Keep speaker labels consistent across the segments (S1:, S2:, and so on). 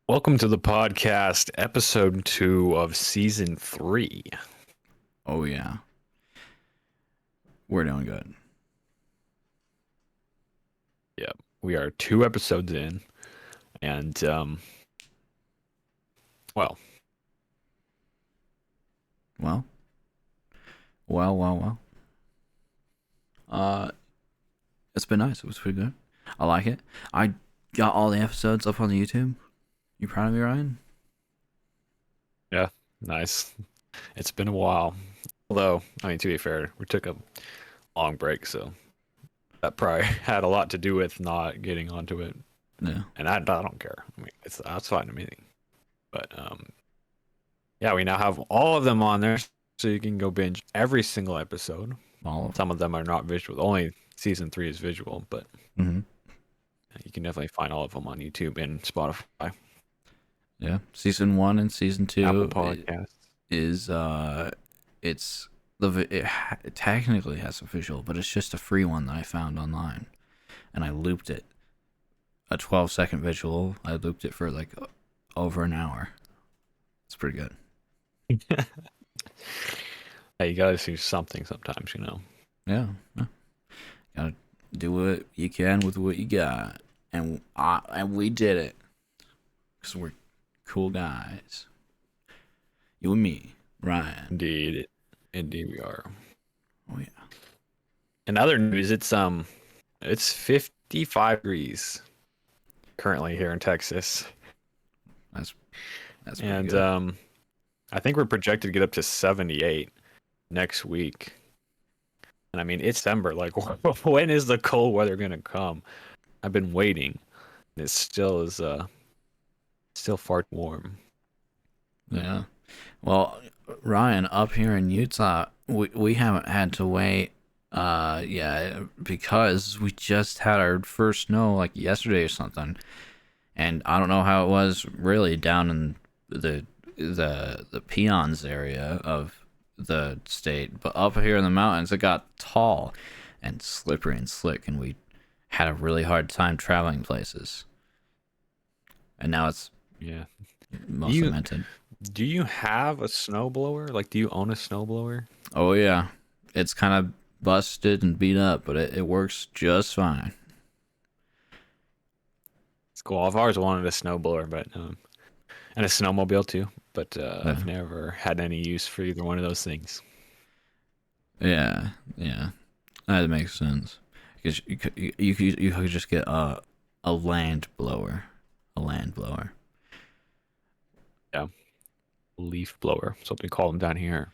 S1: Welcome to the podcast, episode 2 of season 3.
S2: Oh yeah, we're doing good.
S1: Yep, we are 2 episodes in, and well,
S2: Well, well. Uh, it's been nice. It was pretty good. I like it. I got all the episodes up on the YouTube. You proud of me, Ryan?
S1: yeah, nice. It's been a while. Although, I mean, to be fair, we took a long break, so that probably had a lot to do with not getting onto it.
S2: Yeah.
S1: And I don't care. I mean, that's fine to me. But yeah, we now have all of them on there, so you can go binge every single episode.
S2: All of
S1: Some of them are not visual. Only season 3 is visual, but
S2: them.
S1: you can definitely find all of them on YouTube and Spotify,
S2: Yeah. Season 1 and season 2
S1: Apple Podcasts.
S2: is it's it technically has a visual, but it's just a free one that I found online, and I looped it. A 12-second visual. I looped it for like over an hour. It's pretty good.
S1: Hey, you gotta do something sometimes, you know.
S2: Yeah. Gotta do what you can with what you got, and we did it because we're cool guys. You and me, Ryan.
S1: Indeed we are.
S2: Oh yeah.
S1: In other news, it's 55 degrees currently here in Texas,
S2: That's pretty
S1: and
S2: good.
S1: I think we're projected to get up to 78 next week. And I mean, it's December. Like, when is the cold weather gonna come? I've been waiting. It still is still far too warm.
S2: Yeah. Well, Ryan, up here in Utah, we haven't had to wait. Yeah, because we just had our first snow like yesterday or something, and I don't know how it was really down in the Peons area of the state, but up here in the mountains, it got tall and slippery and slick, and we had a really hard time traveling places. And now it's
S1: Yeah. Do
S2: most
S1: you
S2: cemented.
S1: do you have a snowblower? Like, do you own a snowblower?
S2: Oh yeah, it's kind of busted and beat up, but it works just fine.
S1: It's cool. I've always wanted a snowblower, but and a snowmobile too. But
S2: Yeah,
S1: I've never had any use for either one of those things.
S2: yeah, that makes sense. Because you could just get a land blower, a land blower.
S1: Yeah, leaf blower. That's what we call them down here.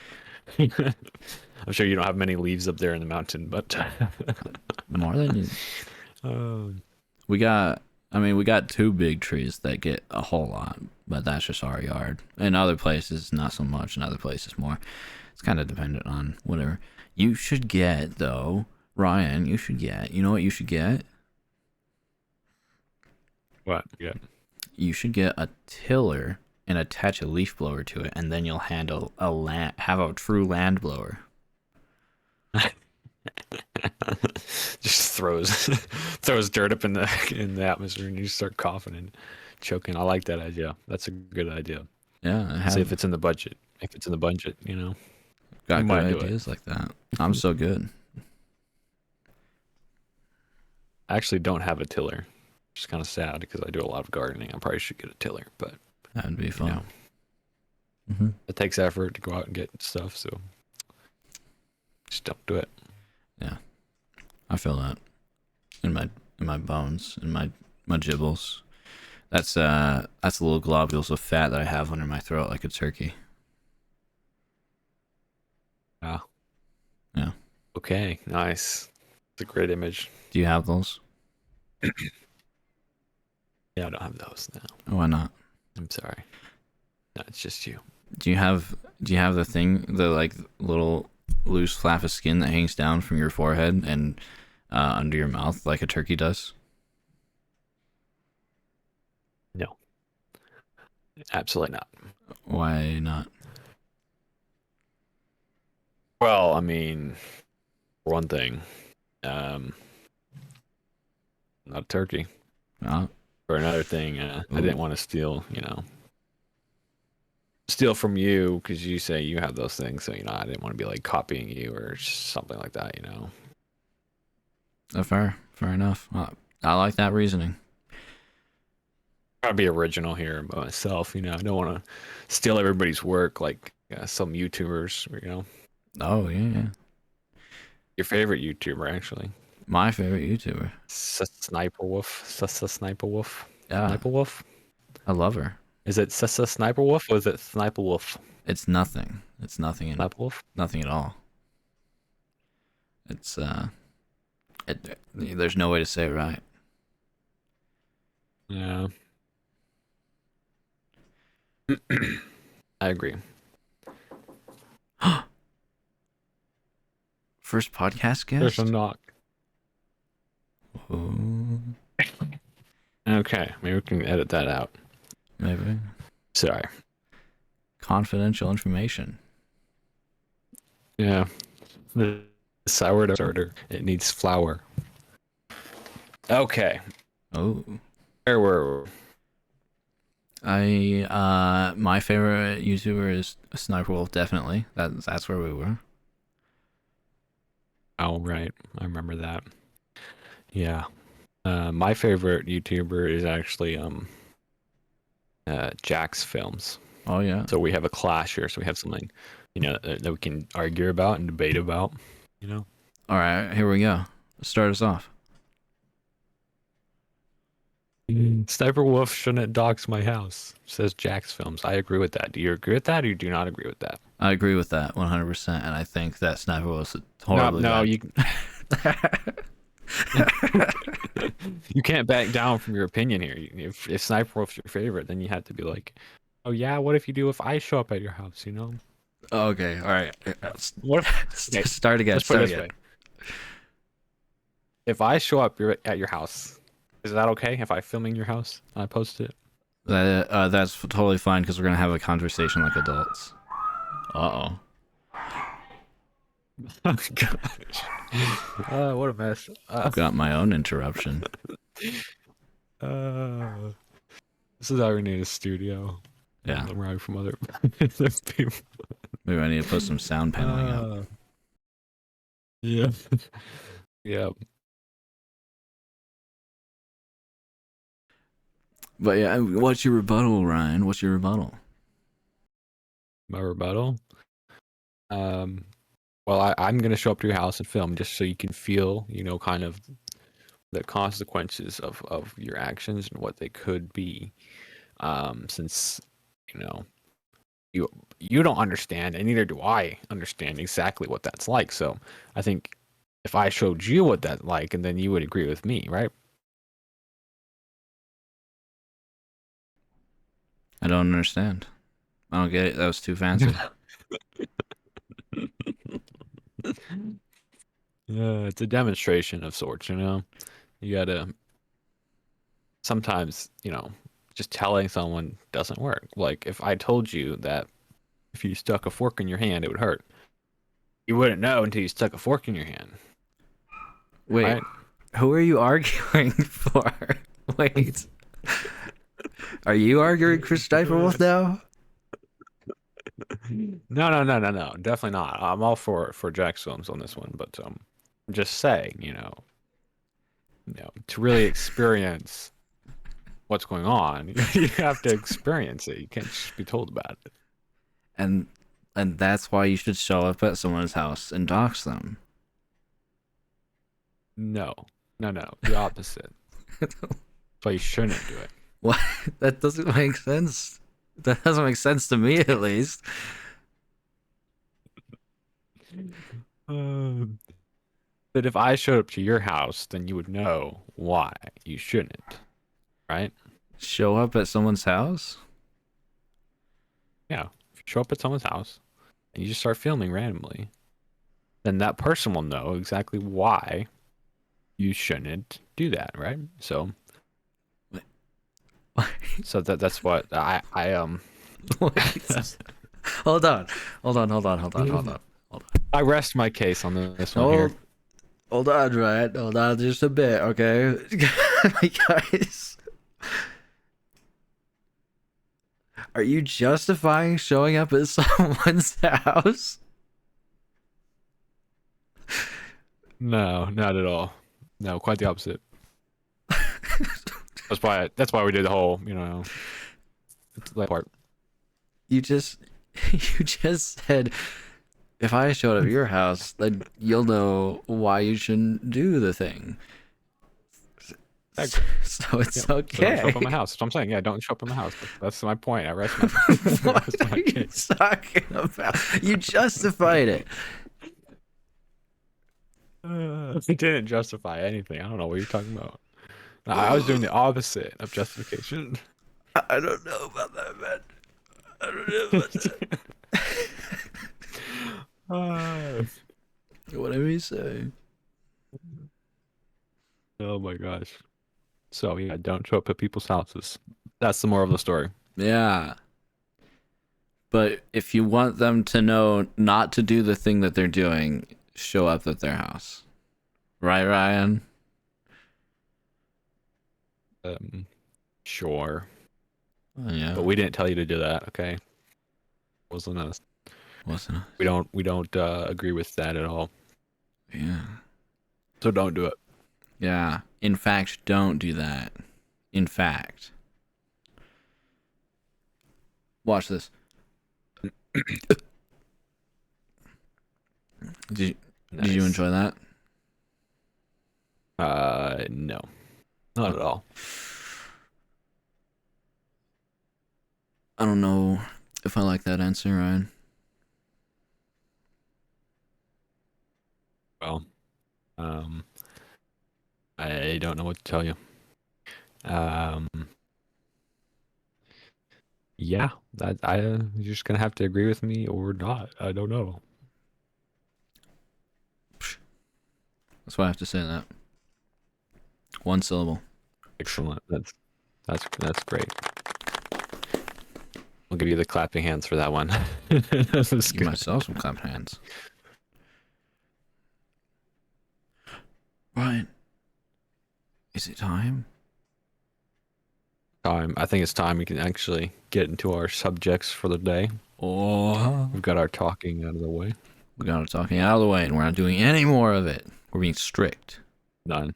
S1: I'm sure you don't have many leaves up there in the mountain, but
S2: More than you.
S1: oh,
S2: We got. I mean, we got two big trees that get a whole lot, but that's just our yard. In other places, not so much. In other places, more. It's kind of dependent on whatever. You should get though, Ryan. You should get. You know what you should get?
S1: what? Yeah.
S2: You should get a tiller and attach a leaf blower to it, and then you'll handle a land. Have a true land blower.
S1: Just throws dirt up in the atmosphere, and you start coughing and choking. I like that idea. That's a good idea.
S2: Yeah, I
S1: See if
S2: have
S1: it's in the budget. If it's in the budget, we
S2: got good
S1: might do it.
S2: ideas like that. I'm so good.
S1: I actually don't have a tiller. It's kind of sad because I do a lot of gardening. I probably should get a tiller, but
S2: That'd be
S1: you know,
S2: fun. Hmm.
S1: it takes effort to go out and get stuff, so just don't do it.
S2: Yeah, I feel that in my bones, in my gibbles. That's the little globules of fat that I have under my throat like a turkey.
S1: Yeah.
S2: Yeah.
S1: Okay. Nice. It's a great image.
S2: Do you have those?
S1: Yeah, I don't have those now.
S2: Why not?
S1: I'm sorry. No, it's just you.
S2: Do you have the thing, the like little loose flap of skin that hangs down from your forehead and under your mouth like a turkey does?
S1: No, absolutely not.
S2: Why not?
S1: Well, I mean, for one thing, um, not a turkey.
S2: Uh,
S1: for another thing, I didn't
S2: Ooh.
S1: want to steal from you because you say you have those things. So I didn't want to be like copying you or something like that.
S2: Fair enough. I like that reasoning.
S1: Try to be original here by myself. I don't want to steal everybody's work like some YouTubers.
S2: Oh yeah.
S1: Your favorite YouTuber actually.
S2: My favorite YouTuber.
S1: Sniper Wolf. Sniper Wolf.
S2: Yeah,
S1: Sniper Wolf.
S2: I love her.
S1: Is it Sniper Wolf or is it Sniper Wolf?
S2: It's nothing. It's nothing and
S1: Sniper Wolf.
S2: nothing at all. It's there's no way to say it right.
S1: Yeah. I agree.
S2: First podcast
S1: There's
S2: guest.
S1: a knock.
S2: Ooh,
S1: Okay, maybe we can edit that out.
S2: maybe
S1: Sorry.
S2: confidential information.
S1: Yeah. The sourdough starter. It needs flour. Okay.
S2: Oh,
S1: Where were we?
S2: my favorite YouTuber is Sniper Wolf. Definitely. That's where we were.
S1: Oh, right. I remember that. Yeah. My favorite YouTuber is actually Jack's Films.
S2: Oh yeah.
S1: So we have a clash here. So we have something, that we can argue about and debate about.
S2: All right, here we go. Start us off.
S1: Sniper Wolf shouldn't dox my house, says Jack's Films. I agree with that. Do you agree with that or do you not agree with that?
S2: I agree with that 100%, and I think that Sniper was
S1: No,
S2: horribly
S1: no,
S2: bad.
S1: you can't back down from your opinion here. If Sniper Wolf's your favorite, then you have to be like, oh yeah, what if I show up at your house,
S2: Okay, all right.
S1: What okay,
S2: Start again.
S1: let's put
S2: Start
S1: it this
S2: again.
S1: way. If I show up at your house, is that okay if I film in your house and I post it?
S2: That's totally fine because we're gonna have a conversation like adults. Uh-oh.
S1: Oh gosh. What a mess.
S2: I've got my own interruption.
S1: This is how we need a studio.
S2: Yeah.
S1: Right from other people.
S2: Maybe I need to put some sound paneling up.
S1: Yeah. Yeah.
S2: But yeah, what's your rebuttal, Ryan? What's your rebuttal?
S1: My rebuttal. Well, I'm gonna show up to your house and film just so you can feel, kind of the consequences of your actions and what they could be. Since you don't understand, and neither do I understand exactly what that's like. So I think if I showed you what that's like, and then you would agree with me, right?
S2: I don't understand. I don't get it. That was too fancy.
S1: Yeah, it's a demonstration of sorts, You gotta sometimes, just telling someone doesn't work. Like if I told you that if you stuck a fork in your hand, it would hurt. You wouldn't know until you stuck a fork in your hand.
S2: Wait,
S1: Right?
S2: who are you arguing for? Wait. Are you arguing for Sniper Wolf now?
S1: No. Definitely not. I'm all for Jack's Films on this one, but I'm just saying, to really experience what's going on, you have to experience it. You can't just be told about it.
S2: And that's why you should show up at someone's house and dox them.
S1: No, the opposite. That's why you shouldn't do it.
S2: What? That doesn't make sense. That doesn't make sense to me, at least.
S1: But if I showed up to your house, then you would know why you shouldn't, right?
S2: Show up at someone's house?
S1: Yeah. If you show up at someone's house and you just start filming randomly, then that person will know exactly why you shouldn't do that, right? So that's what I
S2: Wait. Hold on.
S1: I rest my case on this one here.
S2: Hold on, Ryan. Hold on just a bit, okay? Guys. Are you justifying showing up at someone's house?
S1: No, not at all. No, quite the opposite. That's why we did the whole, that part.
S2: You just said if I showed up at your house, then you'll know why you shouldn't do the thing.
S1: Exactly.
S2: So it's
S1: So don't show
S2: okay.
S1: up at my house. That's what I'm saying. Yeah, don't show up at my house. That's my point. I rest my,
S2: What
S1: rest
S2: are
S1: my
S2: you
S1: case.
S2: talking about? You justified it.
S1: It didn't justify anything. I don't know what you're talking about. I was doing the opposite of justification.
S2: I don't know about that, man. I don't know about that. Whatever you say.
S1: Oh my gosh. So yeah, don't show up at people's houses. That's the moral of the story.
S2: Yeah. But if you want them to know not to do the thing that they're doing, show up at their house. Right, Ryan?
S1: Sure.
S2: Oh, yeah.
S1: But we didn't tell you to do that, okay? Wasn't us.
S2: Wasn't it?
S1: We don't agree with that at all.
S2: Yeah.
S1: So don't do it.
S2: Yeah. In fact, don't do that. In fact. Watch this. Did you enjoy that?
S1: No. Not at all.
S2: I don't know if I like that answer, Ryan.
S1: Well, I don't know what to tell you. Yeah, you're just gonna have to agree with me or not. I don't know.
S2: That's why I have to say that. One syllable.
S1: Excellent. That's great. I'll give you the clapping hands for that one. That was
S2: Give
S1: good.
S2: myself some clap hands. Ryan, is it time?
S1: I think it's time we can actually get into our subjects for the day.
S2: Oh,
S1: We've got our talking out of the way.
S2: we got it talking out of the way, and we're not doing any more of it. We're being strict.
S1: None.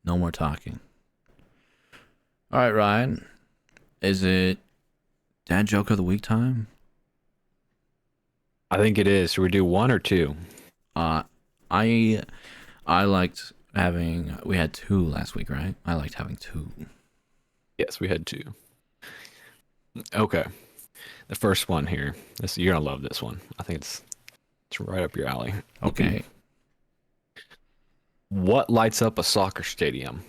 S2: No more talking. All right, Ryan. Is it dad joke of the week time?
S1: I think it is. Should we do one or two?
S2: I liked having. We had two last week, right? I liked having two.
S1: Yes, we had two. Okay. The first one here. You're gonna love this one. I think it's right up your alley.
S2: Okay.
S1: What lights up a soccer stadium?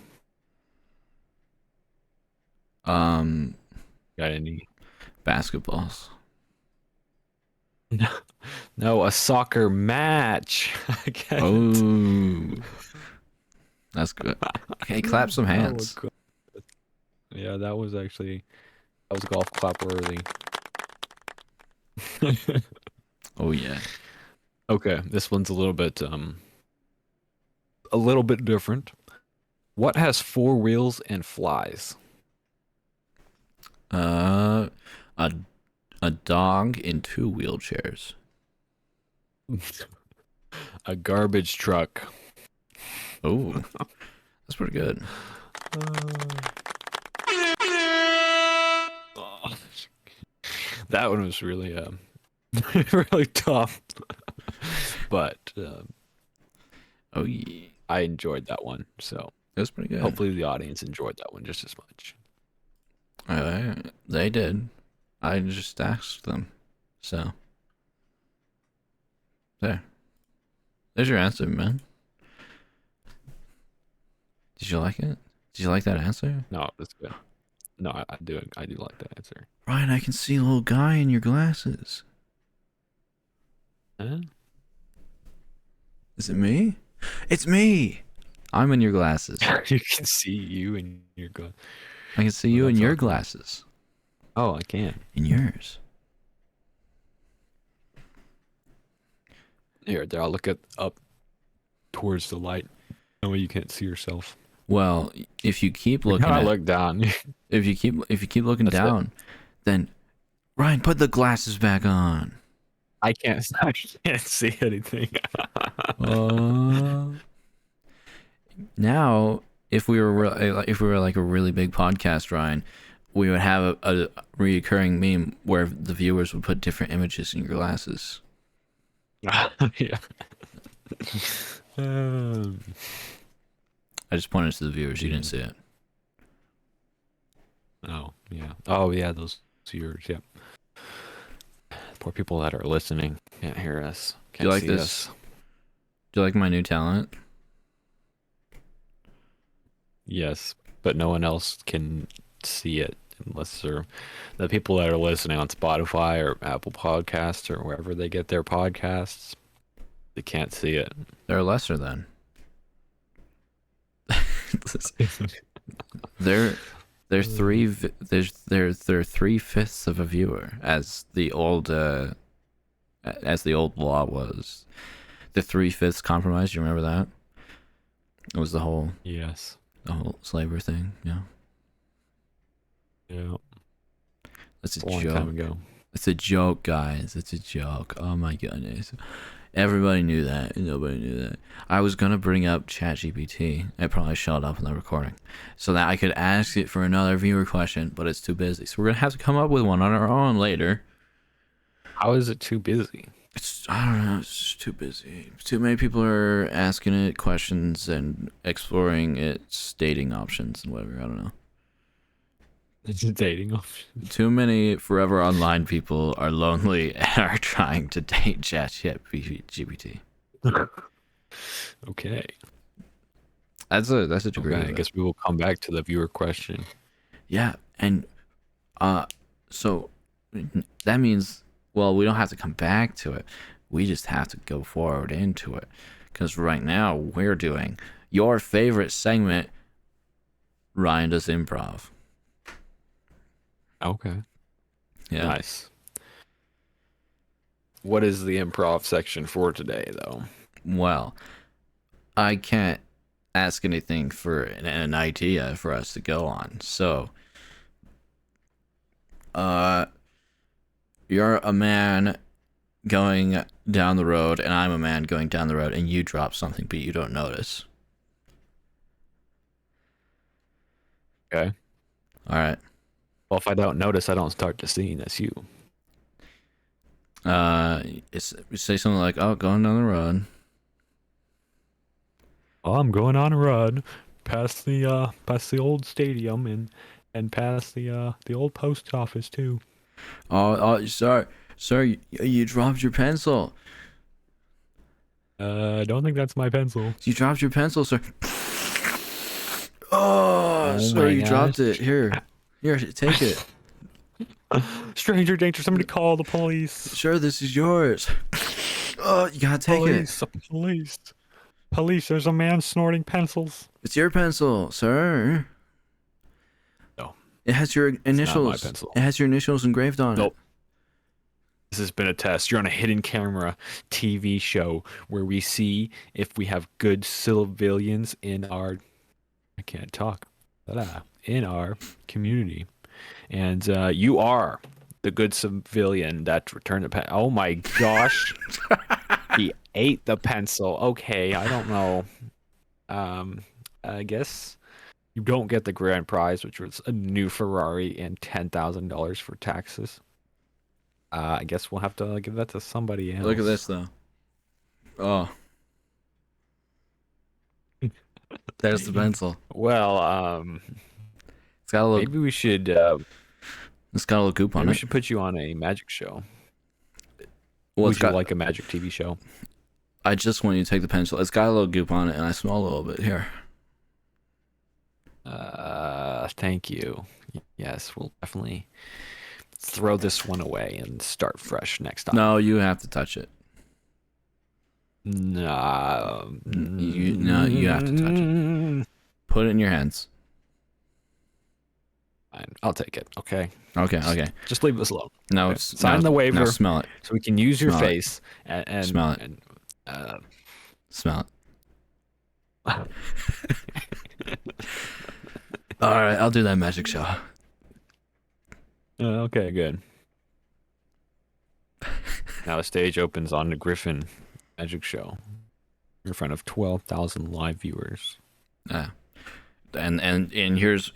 S1: Got any?
S2: Basketballs.
S1: No, a soccer match.
S2: Oh, that's good. Okay, clap some hands.
S1: Yeah, that was golf clap worthy.
S2: Oh yeah.
S1: Okay, this one's a little bit different. What has 4 wheels and flies?
S2: A dog in 2 wheelchairs.
S1: A garbage truck.
S2: Oh, that's pretty good.
S1: That one was really really tough. But
S2: Oh yeah,
S1: I enjoyed that one. So
S2: that's pretty good.
S1: hopefully the audience enjoyed that one just as much.
S2: They did. I just asked them. So there's your answer, man. Did you like it? Did you like that answer?
S1: No, that's good. No, I do like that answer.
S2: Ryan, I can see a little guy in your glasses.
S1: Huh?
S2: Is it me? It's me. I'm in your glasses.
S1: You can see you and your gun.
S2: I can see you in your glasses.
S1: Oh, I can.
S2: In yours.
S1: Here, there. I'll look up towards the light. That way you can't see yourself.
S2: Well, if you keep looking,
S1: I look down.
S2: if you keep looking
S1: That's
S2: down, Then, Ryan, put the glasses back on.
S1: I can't. I can't see anything.
S2: Now, if we were like a really big podcast, Ryan, we would have a reoccurring meme where the viewers would put different images in your glasses.
S1: Yeah.
S2: I just pointed to the viewers. You didn't see it.
S1: Oh yeah. Oh yeah. Those viewers. Yeah. Poor people that are listening can't hear us. Can't
S2: Do you like
S1: see
S2: this?
S1: us.
S2: Do you like my new talent?
S1: Yes, but no one else can see it unless they're the people that are listening on Spotify or Apple Podcasts or wherever they get their podcasts. They can't see it.
S2: They're lesser than. they're 3/5 of a viewer, as the old law was. The 3/5 compromise. You remember that? It was the whole
S1: Yes.
S2: slavery thing. Yeah.
S1: Yeah.
S2: That's a
S1: long
S2: joke.
S1: time ago.
S2: It's a joke, guys. It's a joke. Oh my goodness. Everybody knew that. Nobody knew that. I was gonna bring up ChatGPT. It probably showed up in the recording, so that I could ask it for another viewer question, but it's too busy. So we're gonna have to come up with one on our own later.
S1: How is it too busy?
S2: I don't know. It's just too busy. Too many people are asking it questions and exploring its dating options and whatever. I don't know.
S1: It's a dating option.
S2: Too many forever online people are lonely and are trying to date ChatGPT.
S1: Okay.
S2: That's a degree.
S1: Okay, I guess we will come back to the viewer question.
S2: Yeah, and so that means, well, we don't have to come back to it. We just have to go forward into it, because right now we're doing your favorite segment. Ryan does improv.
S1: Okay.
S2: Yeah.
S1: Nice. What is the improv section for today, though?
S2: Well, I can't ask anything for an idea for us to go on. So, you're a man going down the road, and I'm a man going down the road, and you drop something, but you don't notice.
S1: Okay.
S2: All right.
S1: Well, if I don't notice, I don't start the scene. That's you.
S2: Say something like, "Oh, going down the road."
S1: Oh, I'm going on a run past the old stadium and past the old post office too.
S2: Oh, sorry, you dropped your pencil.
S1: I don't think that's my pencil.
S2: You dropped your pencil, sir. Oh, sir, you dropped it. Here, take it.
S1: Stranger danger! Somebody call the police.
S2: Sure, this is yours. Oh, you gotta take it.
S1: Police! There's a man snorting pencils.
S2: It's your pencil, sir.
S1: No,
S2: it has your initials.
S1: Not my pencil.
S2: It has your initials engraved on it.
S1: This has been a test. You're on a hidden camera TV show where we see if we have good civilians in our. I can't talk. In our community, and you are the good civilian that returned the pen. Oh my gosh, he ate the pencil. Okay, I don't know. I guess you don't get the grand prize, which was a new Ferrari and $10,000 for taxes. I guess we'll have to give that to somebody else.
S2: Look at this though. Oh. There's the pencil.
S1: Well,
S2: it's got a little.
S1: Maybe we should.
S2: It's got a little goop on it.
S1: We should put you on a magic show.
S2: Well,
S1: Would you like a magic TV show?
S2: I just want you to take the pencil. It's got a little goop on it, and I smell a little bit here.
S1: Thank you. Yes, we'll definitely throw this one away and start fresh next time.
S2: No, you have to touch it.
S1: No,
S2: you have to touch it. Put it in your hands.
S1: Fine, I'll take it. Okay.
S2: Okay.
S1: Just leave this alone.
S2: No,
S1: Okay.
S2: it's
S1: Sign the waiver.
S2: Now smell it.
S1: So we can use your
S2: Smell it.
S1: face and
S2: Smell it.
S1: And,
S2: smell it. All right, I'll do that magic show.
S1: Okay, good. Now the stage opens on the Griffin Magic Show in front of 12,000 live viewers.
S2: Yeah. And here's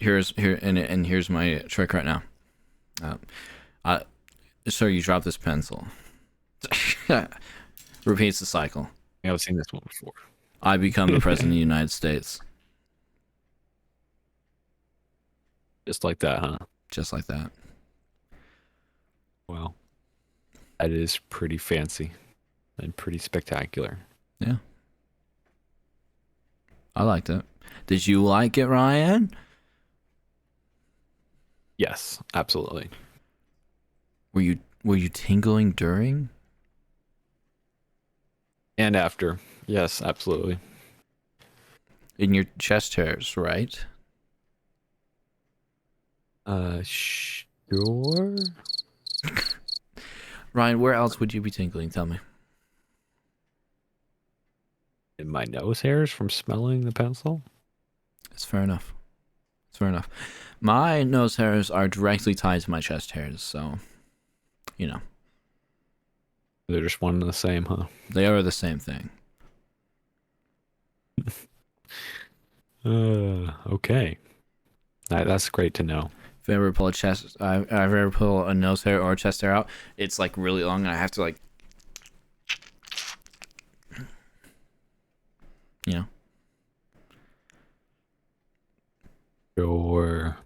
S2: my trick right now. I So you drop this pencil. Repeats the cycle.
S1: I've seen this one before.
S2: I become the president of the United States.
S1: Just like that, huh?
S2: Just like that.
S1: Wow. That is pretty fancy and pretty spectacular.
S2: Yeah. I liked it. Did you like it, Ryan?
S1: Yes, absolutely.
S2: Were you tingling during?
S1: And after. Yes, absolutely.
S2: In your chest hairs, right?
S1: Sure.
S2: Ryan, where else would you be tingling? Tell me.
S1: In my nose hairs from smelling the pencil?
S2: It's fair enough. It's fair enough. My nose hairs are directly tied to my chest hairs, so, you know.
S1: They're just one and the same, huh?
S2: They are the same thing.
S1: Okay. That's great to know.
S2: If I ever pull I ever pull a nose hair or a chest hair out, it's like really long, and I have to like, you know.
S1: Sure.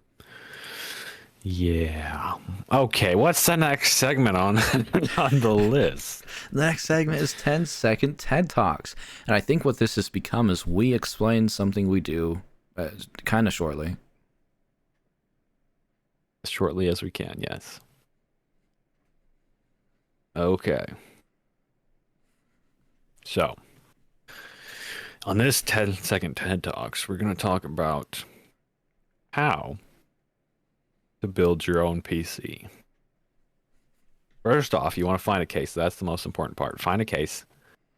S1: Yeah. Okay, what's the next segment on on the list?
S2: The next segment is 10-second TED Talks, and I think what this has become is we explain something we do, kind of shortly.
S1: As shortly as we can, yes. Okay. So, on this 10-second TED Talks, we're going to talk about how to build your own PC. First off, you want to find a case. That's the most important part. Find a case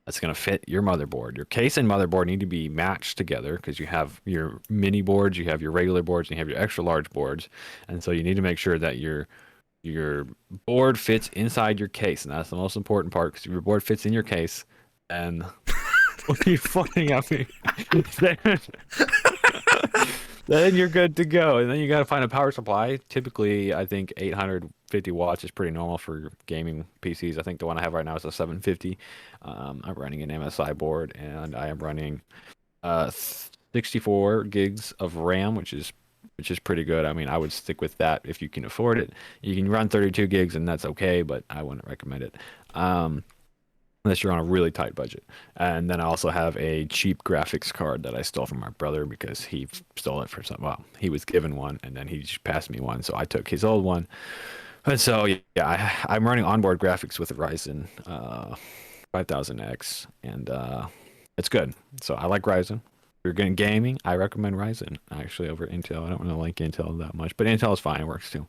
S1: that's going to fit your motherboard. Your case and motherboard need to be matched together because you have your mini boards, you have your regular boards, and you have your extra large boards. And so you need to make sure that your board fits inside your case. And that's the most important part, because if your board fits in your case, and what are you pointing at me? Then you're good to go. And then you got to find a power supply. Typically, I think 850 watts is pretty normal for gaming PCs. I think the one I have right now is a 750. I'm running an MSI board, and I am running 64 gigs of RAM, which is pretty good. I mean, I would stick with that if you can afford it. You can run 32 gigs, and that's okay, but I wouldn't recommend it. Unless you're on a really tight budget. And then I also have a cheap graphics card that I stole from my brother because he stole it for some, well, he was given one and then he just passed me one. So I took his old one. And so, yeah, I'm running onboard graphics with a Ryzen 5000X, and it's good. So I like Ryzen. If you're getting gaming, I recommend Ryzen actually over Intel. I don't really like Intel that much, but Intel is fine. It works too.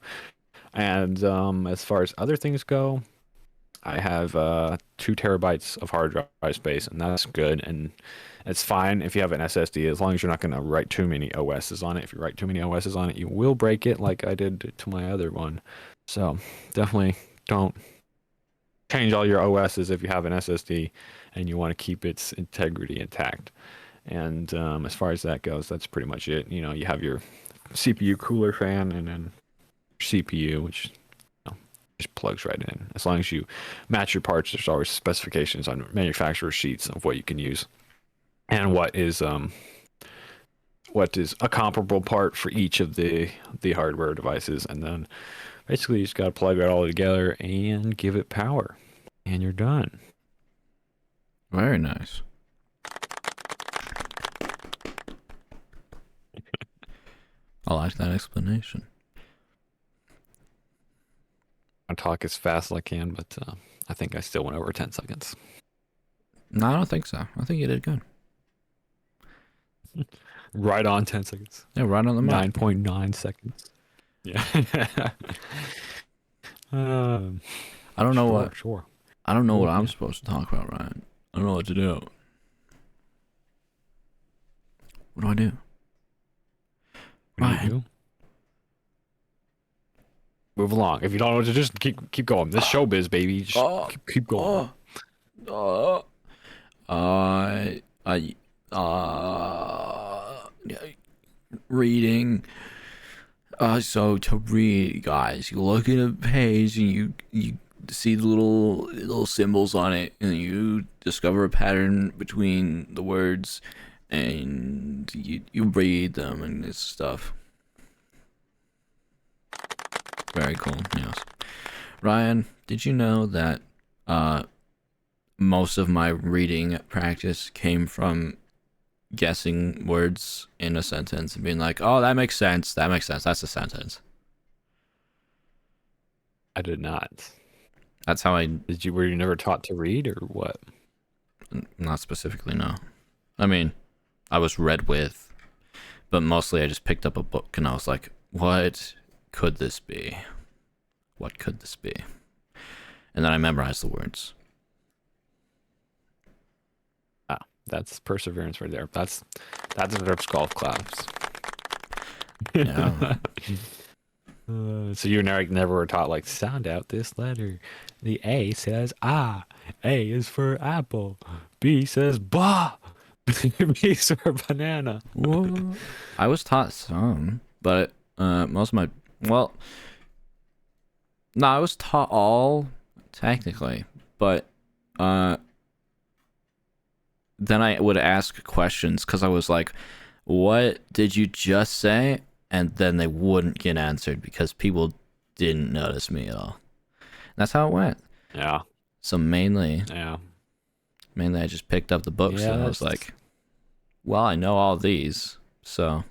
S1: And as far as other things go, I have 2 terabytes of hard drive space, and that's good. And it's fine if you have an SSD, as long as you're not going to write too many OSs on it. If you write too many OSs on it, you will break it, like I did to my other one. So definitely don't change all your OSs if you have an SSD and you want to keep its integrity intact. And as far as that goes, that's pretty much it. You know, you have your CPU cooler fan, and then CPU, which just plugs right in. As long as you match your parts, there's always specifications on manufacturer sheets of what you can use and what is a comparable part for each of the hardware devices. And then basically you just got to plug it all together and give it power, and you're done.
S2: Very nice. I like that explanation.
S1: I talk as fast as I can, but I think I still went over 10 seconds.
S2: No, I don't think so. I think you did good.
S1: Right on 10 seconds.
S2: Yeah, right on the mark.
S1: 9.9 seconds. Yeah.
S2: I don't know what.
S1: Sure.
S2: I don't know what I'm supposed to talk about, Ryan. I don't know what to do. What do I do?
S1: What do you do? Move along. If you don't know what to do, just keep going. This showbiz, baby. Just
S2: Oh,
S1: keep going.
S2: oh, I, yeah, reading. So to read, guys, you look at a page and you see the little symbols on it, and you discover a pattern between the words, and you read them and this stuff. Very cool. Yes. Ryan, did you know that most of my reading practice came from guessing words in a sentence and being like, "Oh, that makes sense. That makes sense. That's a sentence."
S1: I did not.
S2: That's how I.
S1: Did you? Were you never taught to read or what?
S2: Not specifically, no. I mean, I was read with, but mostly I just picked up a book and I was like, "What could this be? What could this be?" And then I memorized the words.
S1: Ah, that's perseverance right there. That deserves golf claps.
S2: Yeah.
S1: So you never were taught like sound out this letter. The A says ah. A is for apple. B says bah. B is for banana.
S2: What? I was taught some, but most of my well, no, I was taught all technically, but then I would ask questions because I was like, "What did you just say?" And then they wouldn't get answered because people didn't notice me at all. That's how it went.
S1: Yeah.
S2: So mainly
S1: Yeah.
S2: I just picked up the books
S1: Yeah,
S2: and I was like, "Well, I know all these, so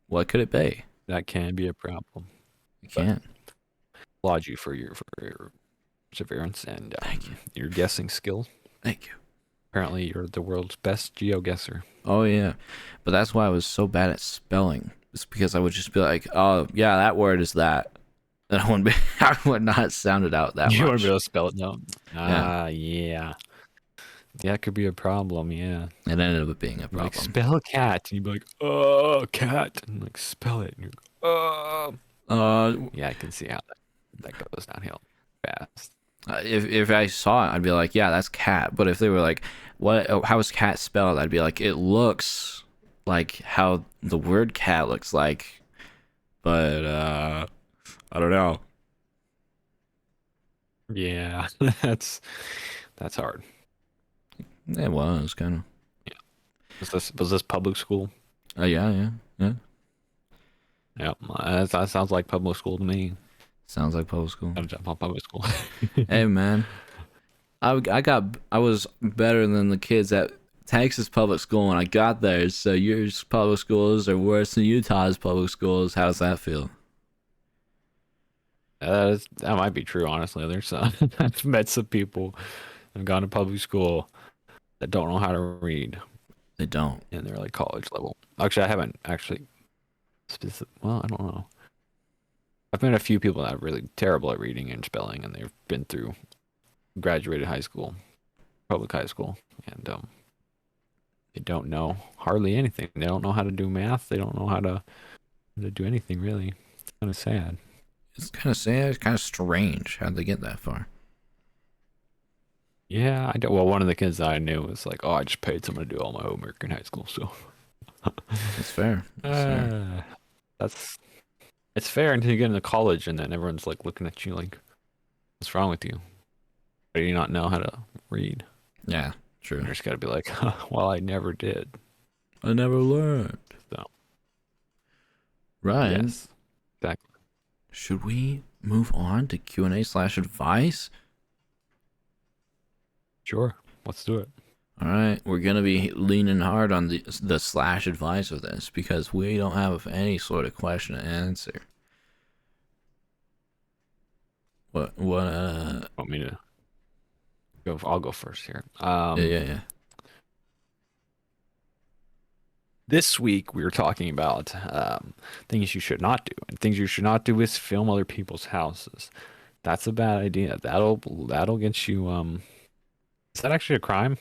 S2: what could it be?"
S1: that can be a problem.
S2: You can't.
S1: Applaud you for your perseverance and
S2: Thank you.
S1: your guessing skill.
S2: Thank you.
S1: Apparently, you're the world's best geo-guesser.
S2: Oh yeah, but that's why I was so bad at spelling. It's because I would just be like, "Oh yeah, that word is that," and I wouldn't be, I would not sound it out that
S1: You
S2: much.
S1: wouldn't be able to spell it, no. Yeah. That could be a problem, yeah.
S2: It ended up being a
S1: Like,
S2: problem.
S1: spell cat. And you'd be like, oh, cat. And like, spell it. And you're like, oh. Yeah, I can see how that goes downhill fast.
S2: If I saw it, I'd be like, "Yeah, that's cat." But if they were like, "What? How is cat spelled?" I'd be like, "It looks like how the word cat looks like," but I don't know.
S1: Yeah, that's hard.
S2: It was kind
S1: Was this public school?
S2: of. Yeah.
S1: Yeah, that sounds like public school to me.
S2: Sounds like public school.
S1: Gotta jump on public school.
S2: Hey man, I was better than the kids at Texas public school when I got there. So your public schools are worse than Utah's public schools. How does that feel?
S1: That might be true, honestly. There's I've met some people who've gone to public school that don't know how to read,
S2: They don't.
S1: and they're like college level. Actually, I haven't actually well, I don't know. I've met a few people that are really terrible at reading and spelling, and they've been through graduated high school, public high school, and they don't know hardly anything. They don't know how to do math. They don't know how to do anything really. It's kind of sad.
S2: It's kind of sad. It's kind of strange. How'd they get that far?
S1: Yeah, I don't. Well, one of the kids that I knew was like, "Oh, I just paid someone to do all my homework in high school." So
S2: It's fair. It's fair.
S1: that's it's fair until you get into college, and then everyone's like looking at you like, "What's wrong with you? Why do you not know how to read?"
S2: Yeah, true.
S1: And you just got to be like, "Well, I never did."
S2: I never learned.
S1: So
S2: Ryan,
S1: yes, exactly.
S2: should we move on to Q&A/advice?
S1: Sure, let's do it.
S2: All right, we're gonna be leaning hard on the slash advice of this because we don't have any sort of question to answer. What?
S1: Want me to go? I'll go first here.
S2: Yeah.
S1: This week we were talking about things you should not do, and things you should not do is film other people's houses. That's a bad idea. That'll get you. Is that actually a crime?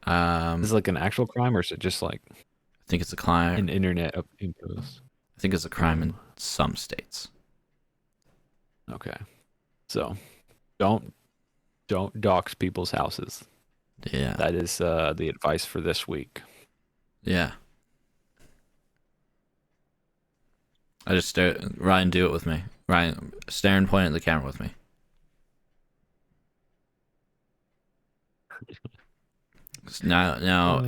S1: Is it like an actual crime, or is it just like
S2: I think it's a crime.
S1: an internet imposed?
S2: I think it's a crime in some states.
S1: Okay. So don't dox people's houses.
S2: Yeah.
S1: That is the advice for this week.
S2: Yeah. I just stare. Ryan, do it with me. Ryan, stare and point at the camera with me. Now,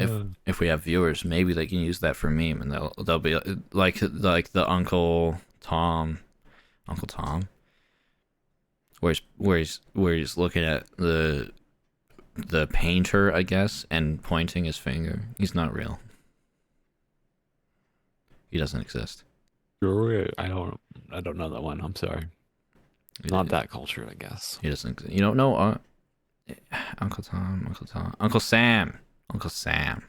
S2: if we have viewers, maybe they can use that for meme, and they'll be like the Uncle Tom, where he's looking at the painter, I guess, and pointing his finger. He's not real. He doesn't exist.
S1: I don't know that one. I'm sorry. Not that culture, I guess.
S2: He doesn't exist. You don't know Uncle Tom, Uncle Sam.
S1: Oh, Uncle Sam.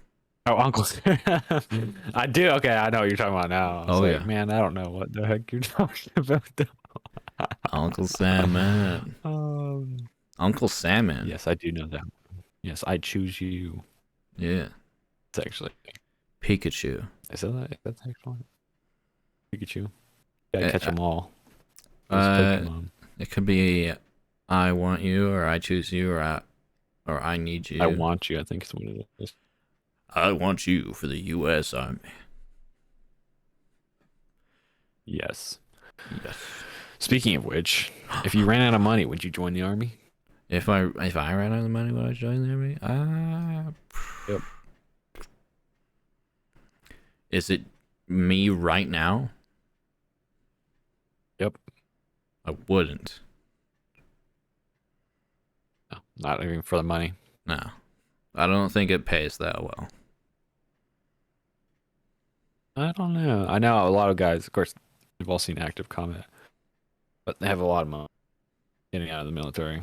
S1: I do. Okay, I know what you're talking about now.
S2: Oh,
S1: Like,
S2: yeah.
S1: man, I don't know what the heck you're talking about.
S2: Uncle Sam, man. Uncle Salmon.
S1: Yes, I do know that. Yes, I choose you.
S2: Yeah.
S1: It's actually.
S2: Pikachu.
S1: Is that that's actually Pikachu? Gotta catch them all.
S2: It could be I want you, or I choose you, or I need you.
S1: I want you, I think is what it is.
S2: I want you for the U.S. Army.
S1: Yes.
S2: Yes.
S1: Speaking of which, if you ran out of money, would you join the army?
S2: If I ran out of money, would I join the army?
S1: Yep.
S2: Is it me right now?
S1: Yep.
S2: I wouldn't.
S1: No, not even for the money.
S2: No. I don't think it pays that well.
S1: I don't know. I know a lot of guys, of course, we've all seen active combat, but they have a lot of money getting out of the military.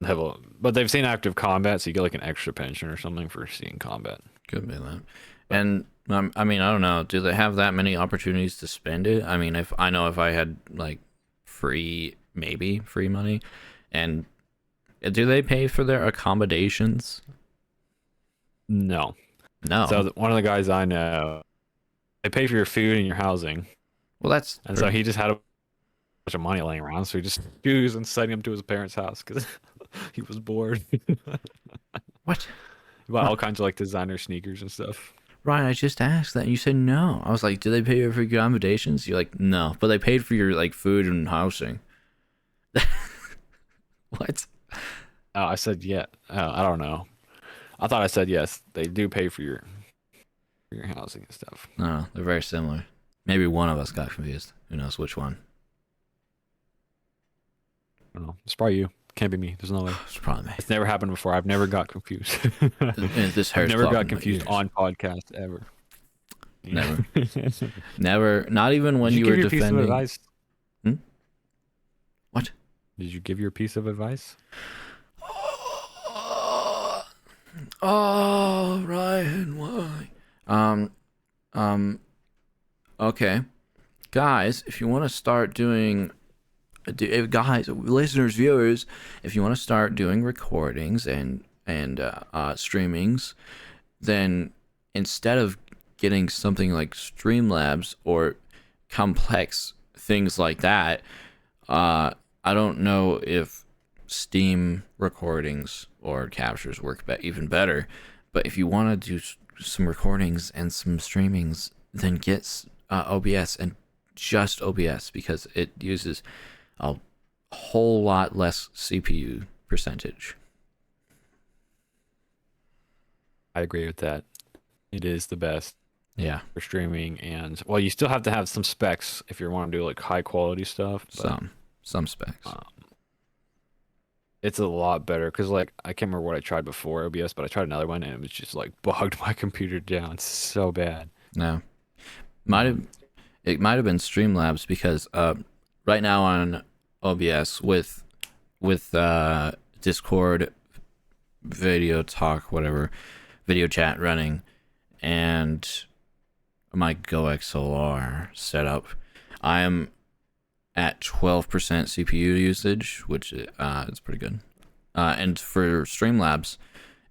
S1: But they've seen active combat, so you get like an extra pension or something for seeing combat.
S2: Could be that. And I mean, I don't know. Do they have that many opportunities to spend it? I mean, if I had like free money, and do they pay for their accommodations?
S1: No.
S2: No.
S1: So one of the guys I know, they pay for your food and your housing.
S2: Well, that's
S1: and so he just had a bunch of money laying around, so he just choose and sending him to his parents' house because he was bored.
S2: What?
S1: He bought all kinds of like designer sneakers and stuff.
S2: Ryan, I just asked that. And you said no. I was like, do they pay for your accommodations? You're like, no, but they paid for your like food and housing. What?
S1: Oh, I said yeah. I don't know. I thought I said yes. They do pay for your housing and stuff.
S2: No, they're very similar. Maybe one of us got confused. Who knows which one?
S1: I don't know. It's probably you. Can't be me. There's no way.
S2: It's probably me.
S1: It's never happened before. I've never got confused.
S2: This hurts.
S1: I've never got confused on podcast ever.
S2: Never. Never. Not even when
S1: Did
S2: you
S1: give
S2: were
S1: your
S2: defending.
S1: Piece of advice?
S2: What?
S1: Did you give your piece of advice?
S2: Oh, Ryan, why? Okay, guys, if you want to start doing, guys, listeners, viewers, if you want to start doing recordings and streamings, then instead of getting something like Streamlabs or complex things like that, I don't know if Steam recordings or captures work even better, but if you want to do some recordings and some streamings, then get OBS, and just OBS, because it uses a whole lot less CPU percentage.
S1: I agree with that. It is the best.
S2: Yeah.
S1: For streaming, and well, you still have to have some specs if you want to do like high quality stuff. But,
S2: some specs.
S1: It's a lot better because like I can't remember what I tried before OBS, but I tried another one and it was just like bogged my computer down so bad.
S2: No, it might have been Streamlabs, because right now on OBS with Discord, video talk, whatever, video chat running, and my GoXLR setup, I am at 12% CPU usage, which is pretty good. And for Streamlabs,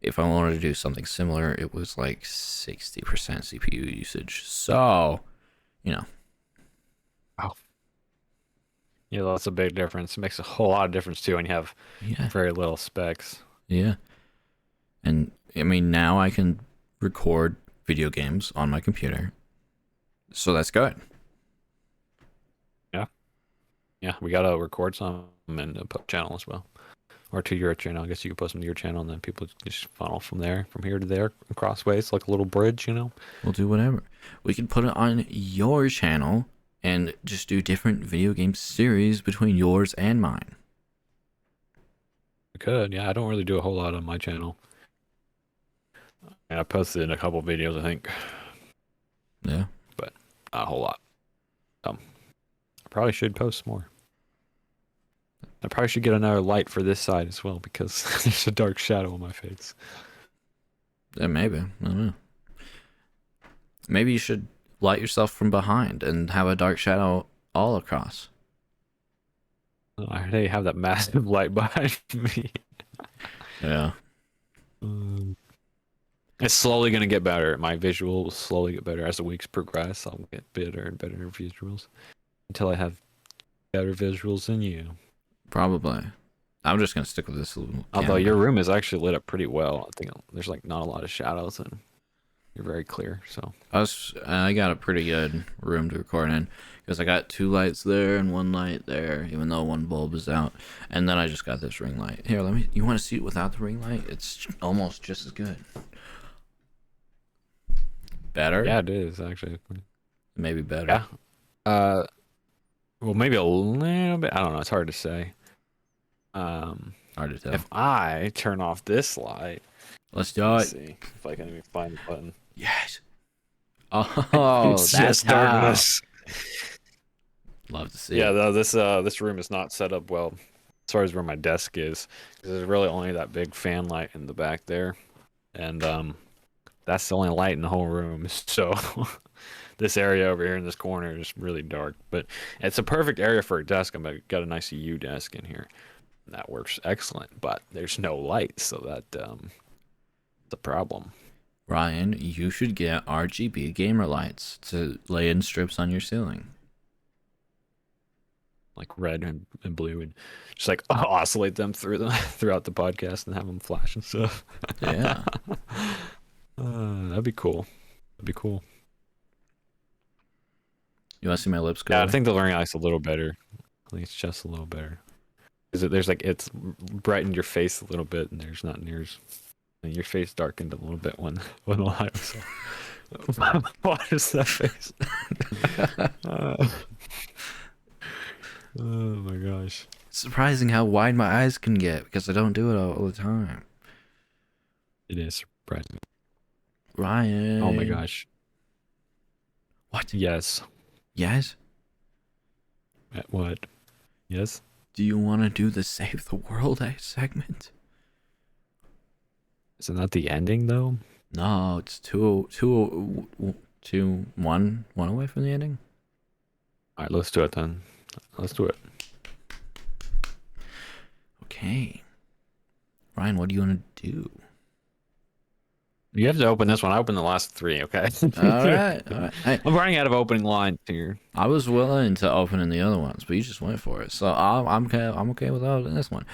S2: if I wanted to do something similar, it was like 60% CPU usage. So, you know.
S1: Wow. Yeah, that's a big difference. It makes a whole lot of difference too when you have
S2: Yeah.
S1: very little specs.
S2: Yeah. And I mean, now I can record video games on my computer. So that's good.
S1: Yeah. Yeah, we gotta record some and put channel as well. Or to your channel. I guess you could post them to your channel and then people just funnel from there, from here to there, crossways, like a little bridge, you know?
S2: We'll do whatever. We can put it on your channel and just do different video game series between yours and mine.
S1: We could, yeah. I don't really do a whole lot on my channel. And I posted in a couple videos, I think,
S2: Yeah.
S1: but not a whole lot. I probably should post more. I probably should get another light for this side as well because there's a dark shadow on my face.
S2: Yeah, maybe. I don't know. Maybe you should light yourself from behind and have a dark shadow all across.
S1: I already have that massive light behind me.
S2: Yeah.
S1: It's slowly going to get better. My visual will slowly get better as the weeks progress. I'll get better and better visuals until I have better visuals than you.
S2: Probably. I'm just gonna stick with this little
S1: Although
S2: camera.
S1: your room is actually lit up pretty well. I think there's like not a lot of shadows and you're very clear. So
S2: I got a pretty good room to record in because I got 2 lights there and 1 light there, even though 1 bulb is out. And then I just got this ring light. Here, let me. You want to see it without the ring light? It's almost just as good. Better?
S1: yeah, it is actually.
S2: Maybe better.
S1: Yeah. Well, maybe a little bit. I don't know. It's hard to say.
S2: Hard to tell.
S1: If I turn off this light,
S2: Let's do
S1: let's
S2: it.
S1: see if I can even find the button.
S2: Yes. Oh,
S1: It's
S2: that's
S1: just
S2: how.
S1: darkness.
S2: Love to see
S1: Yeah,
S2: it.
S1: though this room is not set up well as far as where my desk is. 'Cause there's really only that big fan light in the back there, and that's the only light in the whole room. So this area over here in this corner is really dark, but it's a perfect area for a desk. I've got a nice U desk in here. And that works excellent, but there's no light, so that the problem.
S2: Ryan, you should get RGB gamer lights to lay in strips on your ceiling.
S1: Like red and blue, and just like oscillate them throughout the podcast and have them flash and stuff.
S2: Yeah.
S1: That'd be cool. That'd be cool.
S2: You want to see my lips go?
S1: Yeah, I think the ring light's a little better. I think it's just a little better. Because there's like it's brightened your face a little bit, and there's not near as and your face darkened a little bit when the light was on. What is that face? Oh my gosh.
S2: Surprising how wide my eyes can get because I don't do it all the time.
S1: It is surprising.
S2: Ryan.
S1: Oh my gosh.
S2: What?
S1: Yes.
S2: Yes?
S1: What? Yes?
S2: Do you want to do the Save the World segment?
S1: Isn't that the ending though?
S2: No, it's one away from the ending.
S1: Alright, let's do it then. Let's do it.
S2: Okay. Ryan, what do you want to do?
S1: You have to open this one. I opened the last 3, okay?
S2: All right. Hey,
S1: I'm running out of opening lines here.
S2: I was willing to open in the other ones, but you just went for it. So I'm okay. I'm okay with opening this one.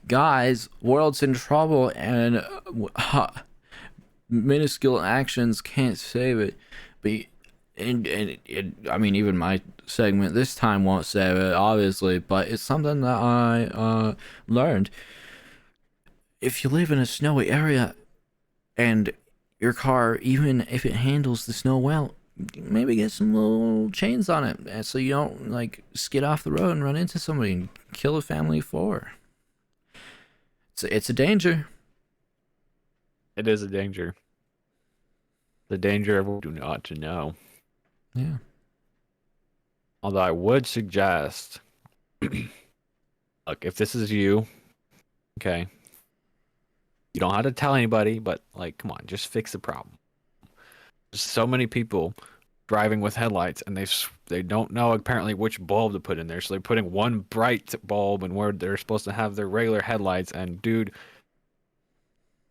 S2: Guys, world's in trouble, and minuscule actions can't save it. But I mean, even my segment this time won't save it, obviously. But it's something that I learned. If you live in a snowy area, and your car, even if it handles the snow well, maybe get some little chains on it so you don't like skid off the road and run into somebody and kill a family of 4. It's a danger.
S1: It is a danger. The danger everyone do not to know.
S2: Yeah.
S1: Although I would suggest, look, if this is you, okay, you don't have to tell anybody, but like, come on, just fix the problem. There's so many people driving with headlights, and they don't know apparently which bulb to put in there, so they're putting one bright bulb and where they're supposed to have their regular headlights. And dude,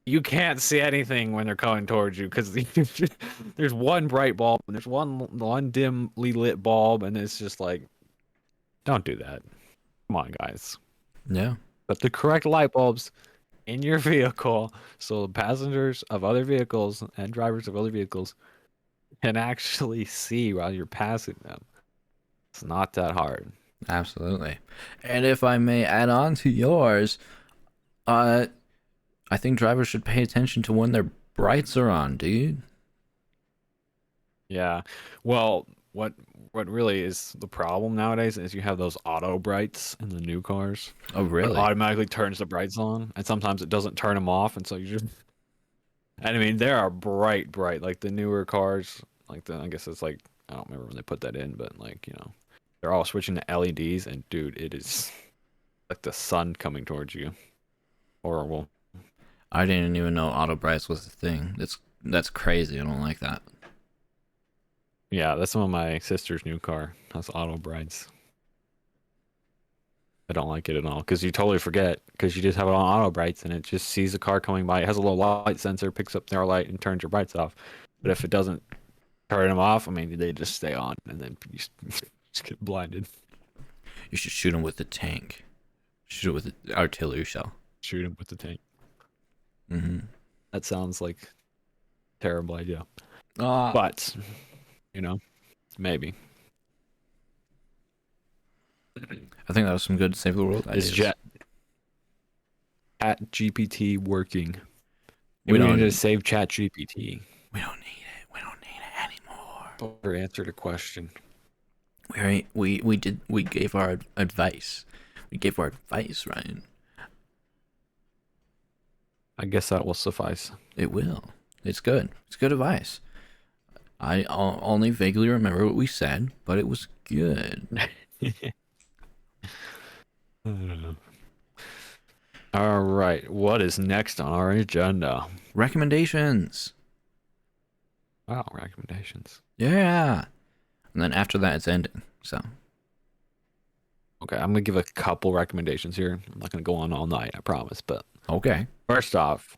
S1: you can't see anything when they're coming towards you because there's one bright bulb and there's one dimly lit bulb, and it's just like Don't do that. Come on, guys.
S2: Yeah.
S1: Put the correct light bulbs in your vehicle so passengers of other vehicles and drivers of other vehicles can actually see while you're passing them. It's not that hard.
S2: Absolutely. And if I may add on to yours, uh, I think drivers should pay attention to when their brights are on, dude.
S1: Yeah. Well, what really is the problem nowadays is you have those auto brights in the new cars.
S2: Oh,
S1: It
S2: really?
S1: automatically turns the brights on, and sometimes it doesn't turn them off, and so you just. And I mean, they are bright, bright. Like the newer cars, like I guess it's like I don't remember when they put that in, but like they're all switching to LEDs, and dude, it is like the sun coming towards you. Horrible.
S2: I didn't even know auto brights was a thing. That's crazy. I don't like that.
S1: Yeah, that's some of my sister's new car. Has auto brights. I don't like it at all because you totally forget because you just have it on auto brights and it just sees a car coming by. It has a little light sensor, picks up their light and turns your brights off. But if it doesn't turn them off, I mean, they just stay on and then you just get blinded.
S2: You should shoot him with the tank. Shoot it with the artillery shell.
S1: Shoot him with the tank.
S2: Mm-hmm.
S1: That sounds like a terrible idea.
S2: Ah.
S1: But, maybe.
S2: I think that was some good save the world ideas.
S1: Is Chat GPT working?
S2: We
S1: We
S2: don't
S1: need to save Chat GPT.
S2: We don't need it. We don't need it anymore.
S1: Or answer the question.
S2: We gave our advice. We gave our advice, Ryan.
S1: I guess that will suffice.
S2: It will. It's good. It's good advice. I only vaguely remember what we said, but it was good.
S1: All right. What is next on our agenda?
S2: Recommendations.
S1: Wow, recommendations.
S2: Yeah. And then after that, it's ending. So.
S1: Okay, I'm gonna give a couple recommendations here. I'm not gonna go on all night, I promise. But
S2: Okay.
S1: first off,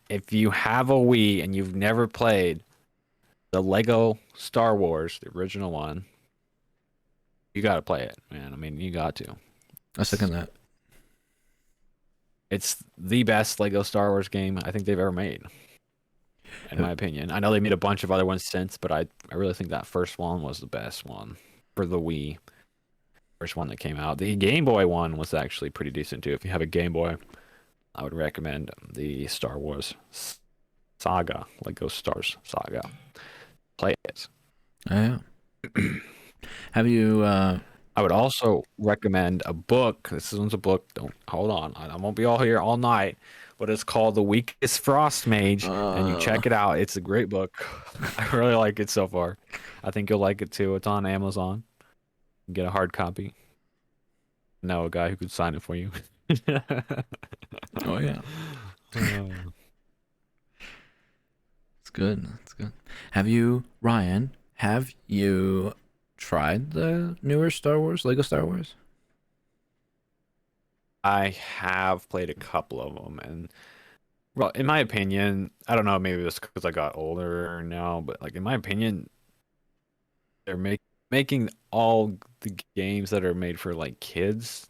S1: if you have a Wii and you've never played the Lego Star Wars, the original one, you gotta play it, man. I mean, you got to.
S2: I second that.
S1: It's the best Lego Star Wars game I think they've ever made, in my opinion. I know they made a bunch of other ones since, but I really think that first one was the best one for the Wii. First one that came out. The Game Boy one was actually pretty decent too. If you have a Game Boy, I would recommend the Star Wars Saga, Lego Stars Saga. Play it.
S2: Yeah. Have you?
S1: I would also recommend a book. This one's a book. Don't hold on. I won't be all here all night. But it's called The Weakest Frost Mage, and you check it out. It's a great book. I really like it so far. I think you'll like it too. It's on Amazon. You get a hard copy. Know a guy who could sign it for you.
S2: Oh yeah. It's good. It's good. Have you, Ryan? Have you tried the newer Star Wars, Lego Star Wars?
S1: I have played a couple of them, and well, in my opinion, I don't know, maybe it's because I got older now, but like in my opinion, they're making all the games that are made for like kids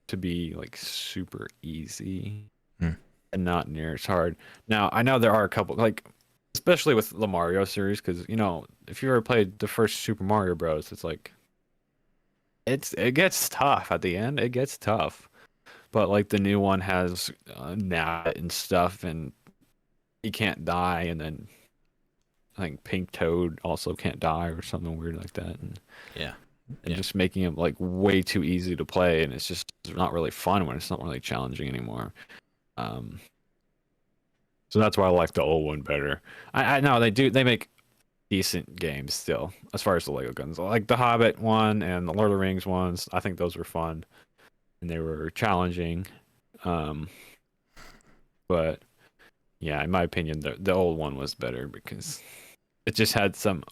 S1: to be like super easy and not near as hard. Now, I know there are a couple like especially with the Mario series because if you ever played the first Super Mario Bros, it's like it gets tough at the end. It gets tough. But like the new one has Nat and stuff and he can't die, and then I think Pink Toad also can't die or something weird like that. And
S2: Yeah.
S1: just making it like way too easy to play, and it's just not really fun when it's not really challenging anymore. So that's why I like the old one better. I know they make decent games still as far as the Lego guns, like the Hobbit one and the Lord of the Rings ones. I think those were fun and they were challenging. But yeah, in my opinion, the old one was better because it just had some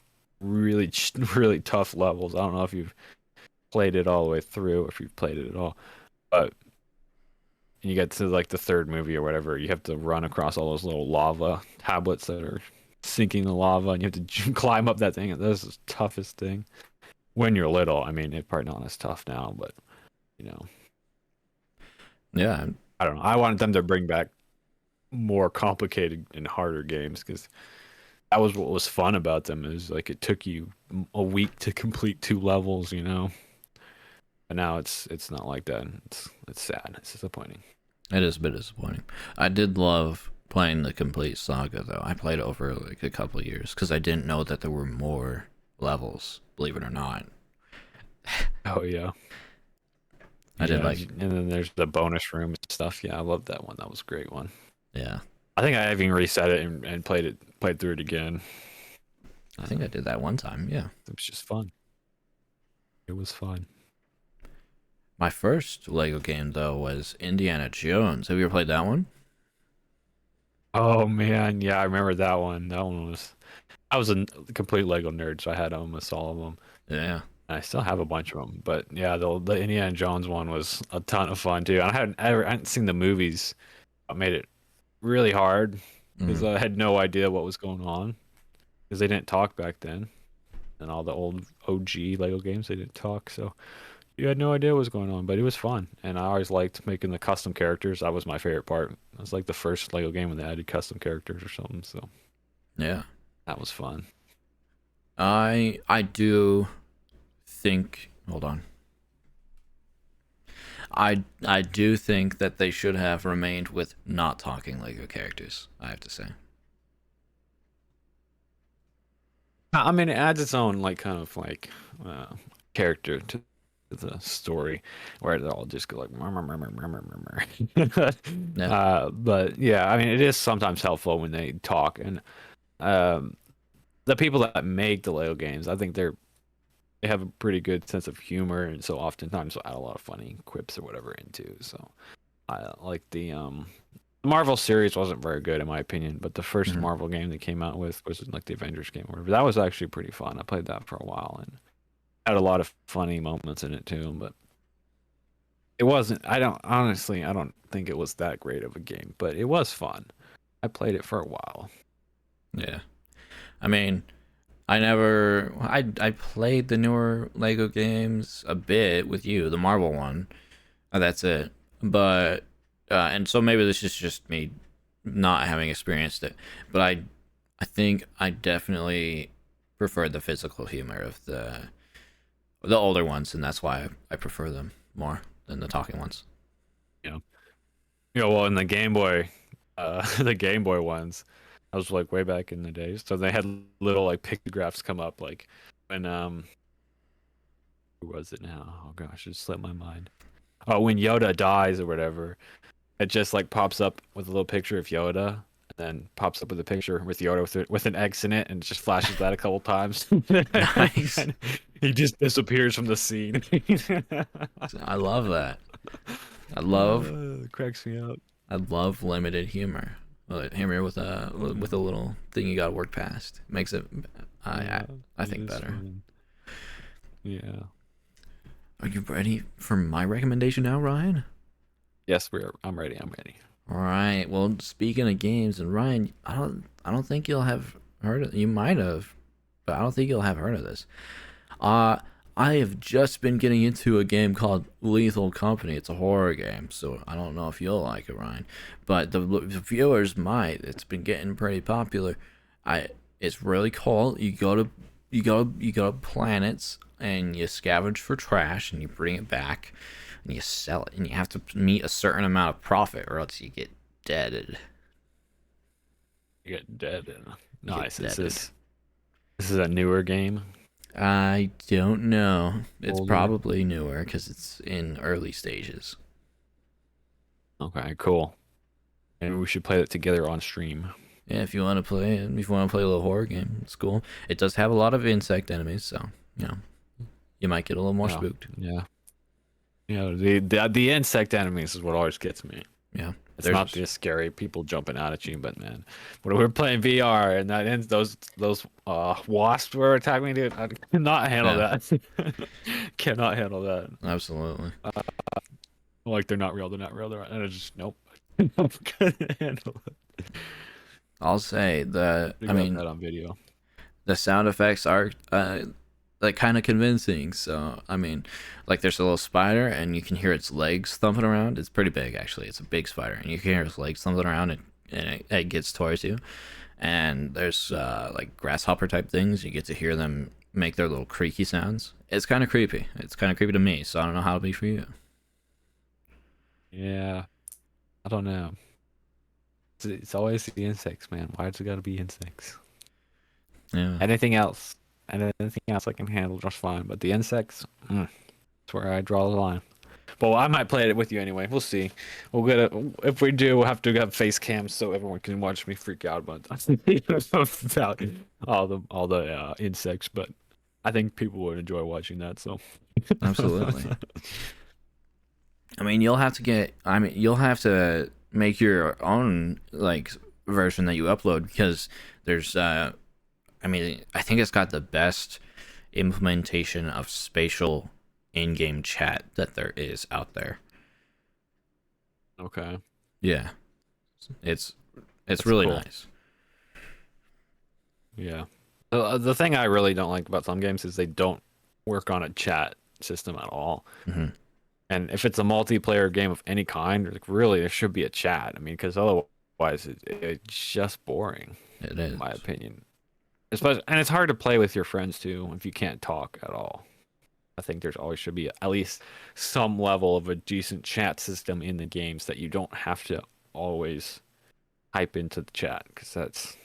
S1: really really tough levels. I don't know if you've played it all the way through, or if you've played it at all, but you get to like the third movie or whatever, you have to run across all those little lava tablets that are sinking the lava, and you have to climb up that thing. And that's the toughest thing. when you're little. I mean, it's probably not as tough now, but you know,
S2: Yeah,
S1: I don't know. I wanted them to bring back more complicated and harder games because that was what was fun about them. Is like it took you a week to complete 2 levels, you know. But now it's not like that. It's sad. It's disappointing.
S2: it is a bit disappointing. I did love playing the complete saga though. I played over like a couple of years because I didn't know that there were more levels. Believe it or not,
S1: Oh yeah.
S2: I did
S1: Yeah,
S2: like
S1: and then there's the bonus room stuff. Yeah, I love that one. That was a great one.
S2: yeah.
S1: I think I even reset it and played through it again.
S2: I think I did that one time. Yeah.
S1: It was just fun. It was fun.
S2: My first Lego game though was Indiana Jones. Have you ever played that one?
S1: Oh man, yeah, I remember that one. That one was. I was a complete Lego nerd, so I had almost all of them.
S2: Yeah.
S1: And I still have a bunch of them. But yeah, the Indiana Jones one was a ton of fun too. And I hadn't seen the movies. I made it really hard because
S2: Mm.
S1: I had no idea what was going on because they didn't talk back then. And all the old OG Lego games, they didn't talk, so you had no idea what was going on. But it was fun, and I always liked making the custom characters. That was my favorite part. It was like the first Lego game when they added custom characters or something. So
S2: Yeah.
S1: that was fun.
S2: I do think. Hold on. I do think that they should have remained with not talking Lego characters. I have to say.
S1: I mean, it adds its own like kind of like character to the story, where they'll all just go like, "Murmur, murmur, murmur, murmur."
S2: Yeah.
S1: But yeah, I mean, it is sometimes helpful when they talk, and um, the people that make the Lego games, I think they have a pretty good sense of humor, and so oftentimes they'll add a lot of funny quips or whatever into. So I like the Marvel series wasn't very good in my opinion, but the first
S2: Mhm.
S1: Marvel game they came out with was like the Avengers game or whatever. That was actually pretty fun. I played that for a while and had a lot of funny moments in it too, but it wasn't I don't think it was that great of a game, but it was fun. I played it for a while.
S2: Yeah. I mean, I played the newer Lego games a bit with you, the Marvel one. That's it. But and so maybe this is just me not having experienced it, but I think I definitely prefer the physical humor of the older ones, and that's why I prefer them more than the talking ones.
S1: Yeah. You know, well in the Game Boy, the Game Boy ones, I was like way back in the days. So they had little like pictographs come up like when who was it now? Oh gosh, it slipped my mind. Oh, when Yoda dies or whatever, it just like pops up with a little picture of Yoda, and then pops up with a picture with Yoda with an X in it, and it just flashes that a couple times.
S2: Nice.
S1: And he just disappears from the scene.
S2: I love that. I love
S1: Cracks me up.
S2: I love limited humor. Humor with a little thing you got to work past makes it. I
S1: Yeah,
S2: I, I
S1: it
S2: think
S1: is
S2: better.
S1: fun. Yeah.
S2: Are you ready for my recommendation now, Ryan?
S1: Yes, we're. I'm ready. I'm ready.
S2: All right. Well, speaking of games, and Ryan, I don't think you'll have heard of. You might have, but I don't think you'll have heard of this. Uh I have just been getting into a game called Lethal Company. It's a horror game, so I don't know if you'll like it, Ryan, but the viewers might. It's been getting pretty popular. I It's really cool. You go to planets and you scavenge for trash and you bring it back and you sell it and you have to meet a certain amount of profit or else you get deaded.
S1: You get dead.
S2: You get
S1: Nice. Is
S2: deaded.
S1: this is a newer game?
S2: I don't know. It's
S1: Older.
S2: probably newer because it's in early stages.
S1: Okay, cool. And we should play it together on stream.
S2: Yeah, if you want to play it, if you want to play a little horror game, it's cool. It does have a lot of insect enemies, so you know you might get a little more
S1: Yeah,
S2: spooked.
S1: yeah. You know, the insect enemies is what always gets me.
S2: Yeah,
S1: It's not
S2: there's
S1: just scary people jumping out at you, but man, when we're playing VR and that ends those wasps were attacking me, dude, I cannot handle
S2: yeah,
S1: that. Cannot handle that.
S2: absolutely.
S1: Like they're not real, they're not real, they're not, and I just nope. Couldn't handle it.
S2: I'll say
S1: We
S2: I
S1: got
S2: mean,
S1: that on video.
S2: the sound effects are like kind of convincing. So I mean, like there's a little spider and you can hear its legs thumping around. It's pretty big actually. It's a big spider and you can hear its legs thumping around and it gets towards you. And there's like grasshopper type things. You get to hear them make their little creaky sounds. It's kind of creepy. It's kind of creepy to me. So I don't know how it'll be for you.
S1: Yeah, I don't know. It's always the insects, man. Why's it gotta be insects?
S2: Yeah.
S1: Anything else? Anything else I can handle just fine. But the insects, that's where I draw the line. But I might play it with you anyway. We'll see. We'll get a, if we do, we'll have to have face cams so everyone can watch me freak out about all the insects. But I think people would enjoy watching that. So
S2: Absolutely. I mean, you'll have to get. I mean, you'll have to make your own like version that you upload because there's. I mean, I think it's got the best implementation of spatial in-game chat that there is out there.
S1: Okay.
S2: Yeah, it's
S1: That's
S2: really
S1: cool.
S2: nice.
S1: Yeah. The thing I really don't like about some games is they don't work on a chat system at all.
S2: Hmm.
S1: And if it's a multiplayer game of any kind, like really, there should be a chat. I mean, because otherwise, it's just boring,
S2: It
S1: in
S2: is.
S1: my opinion. Especially, and it's hard to play with your friends too if you can't talk at all. I think there's always should be at least some level of a decent chat system in the games that you don't have to always hype into the chat because that's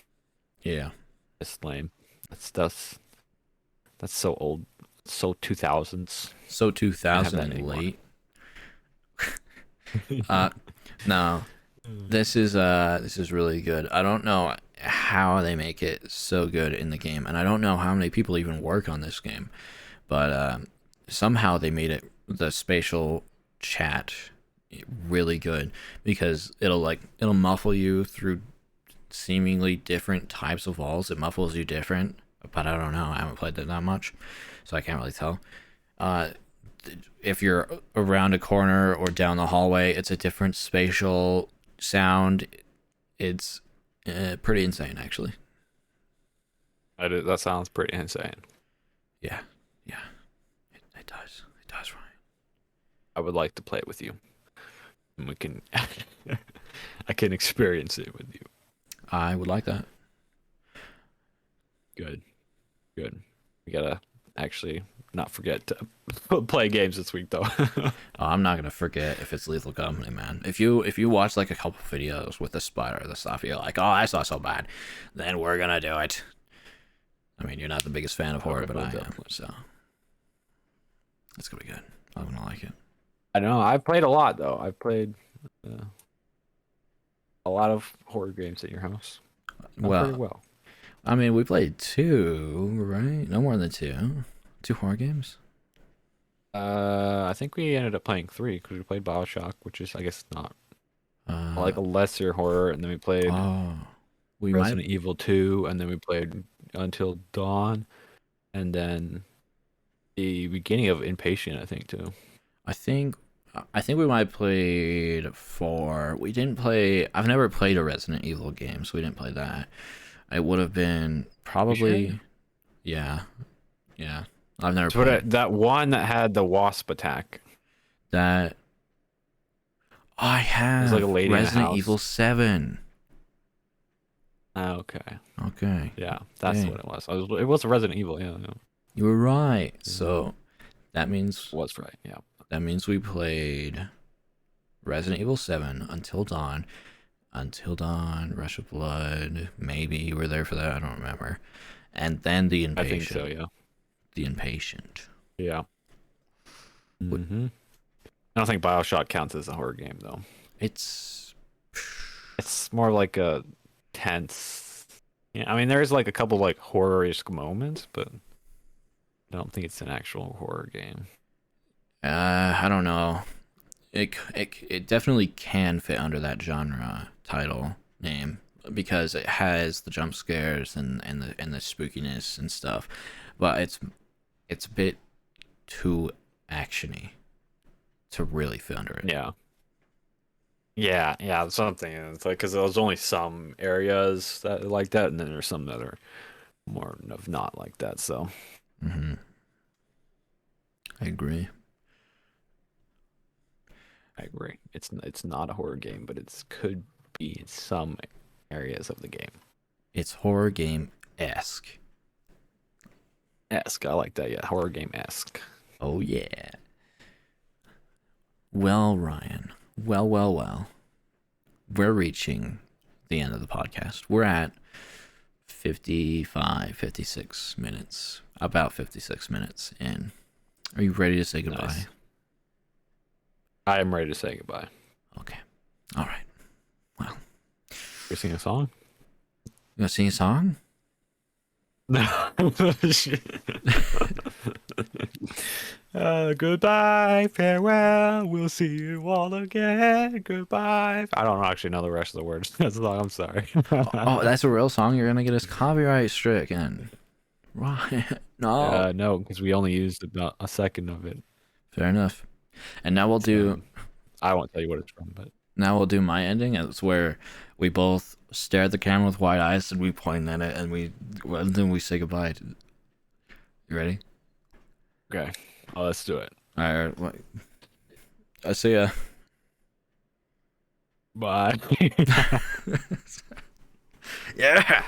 S2: Yeah.
S1: just lame. That's so old, so 2000s.
S2: So
S1: Can't have
S2: 2000
S1: that
S2: and
S1: anymore.
S2: late. Uh, no, this is really good. I don't know how they make it so good in the game, and I don't know how many people even work on this game, but somehow they made it the spatial chat really good because it'll muffle you through seemingly different types of walls. It muffles you different, but I don't know. I haven't played that much, so I can't really tell. Uh, if you're around a corner or down the hallway, it's a different spatial sound. It's pretty insane, actually.
S1: That sounds pretty insane.
S2: Yeah, yeah, it does. It does, Ryan.
S1: I would like to play it with you. And we can, I can experience it with you.
S2: I would like that.
S1: Good, good. We gotta actually not forget to play games this week, though.
S2: I'm not gonna forget if it's Lethal Company, man. If you watch like a couple videos with the spider, the stuff, you're like, oh, I saw so bad, then we're gonna do it. I mean, you're not the biggest fan of horror,
S1: Okay,
S2: but
S1: we'll
S2: I am,
S1: definitely.
S2: so it's gonna be good. I'm gonna like it.
S1: I don't know. I've played a lot, though. I've played uh, a lot of horror games at your house. Not very
S2: Well,
S1: well.
S2: I mean, we played two, right? No more than two. Two horror games.
S1: I think we ended up playing three because we played BioShock, which is, I guess, not
S2: Uh,
S1: like a lesser horror, and then we played
S2: oh, we might.
S1: Resident Evil 2, and then we played Until Dawn, and then the beginning of Inpatient, I think, too.
S2: I think. I think we might have played four. We didn't play. I've never played a Resident Evil game, so we didn't play that. It would have been
S1: You
S2: probably.
S1: should.
S2: Yeah, yeah. I've never
S1: So what,
S2: played
S1: that one that had the wasp attack.
S2: that. I
S1: It was
S2: have
S1: like a lady in a
S2: Resident
S1: house.
S2: Evil 7.
S1: Ah, okay.
S2: Okay,
S1: Yeah, that's
S2: dang.
S1: what it was. It was a Resident Evil, yeah, yeah.
S2: You were right.
S1: Mhm.
S2: So that means
S1: Was right, yeah.
S2: we played Resident Evil 7, Until Dawn, Rush of Blood. Maybe you were there for that. I don't remember. And then The
S1: I think
S2: Impatient.
S1: so, yeah.
S2: The Impatient.
S1: Yeah.
S2: What-
S1: Hmm. I don't think BioShock counts as a horror game, though.
S2: It's
S1: It's more like a tense. Yeah, I mean, there's like a couple like horror-esque moments, but I don't think it's an actual horror game.
S2: I don't know. It definitely can fit under that genre title name because it has the jump scares and the spookiness and stuff, but it's a bit too actiony to really fit under it.
S1: Yeah. Yeah, yeah, something. It's like because there's only some areas that are like that, and then there's some that are more of not like that. So
S2: Hmm. I agree.
S1: I agree. It's not a horror game, but it could be in some areas of the game.
S2: It's horror game esque.
S1: Esque, I like that. Yeah, horror game esque.
S2: Oh yeah. Well, Ryan. Well. We're reaching the end of the podcast. We're at 55, 56 minutes. About 56 minutes in. Are you ready to say goodbye?
S1: Nice. I am ready to say goodbye.
S2: Okay. All right. Well.
S1: You sing a song?
S2: You gonna sing a song?
S1: No. Goodbye, farewell, we'll see you all again. Goodbye. I don't actually know the rest of the words. That's all. I'm sorry.
S2: Oh, that's a real song? You're gonna get us copyright stricken. Right. No.
S1: No, because we only used about a second of it.
S2: Fair enough. And now we'll do
S1: I won't tell you what it's from, but
S2: my ending. It's where we both stare at the camera with wide eyes and we point at it and then we say goodbye. You ready?
S1: okay. Oh, let's do it.
S2: All right. I see ya.
S1: Bye.
S2: Yeah.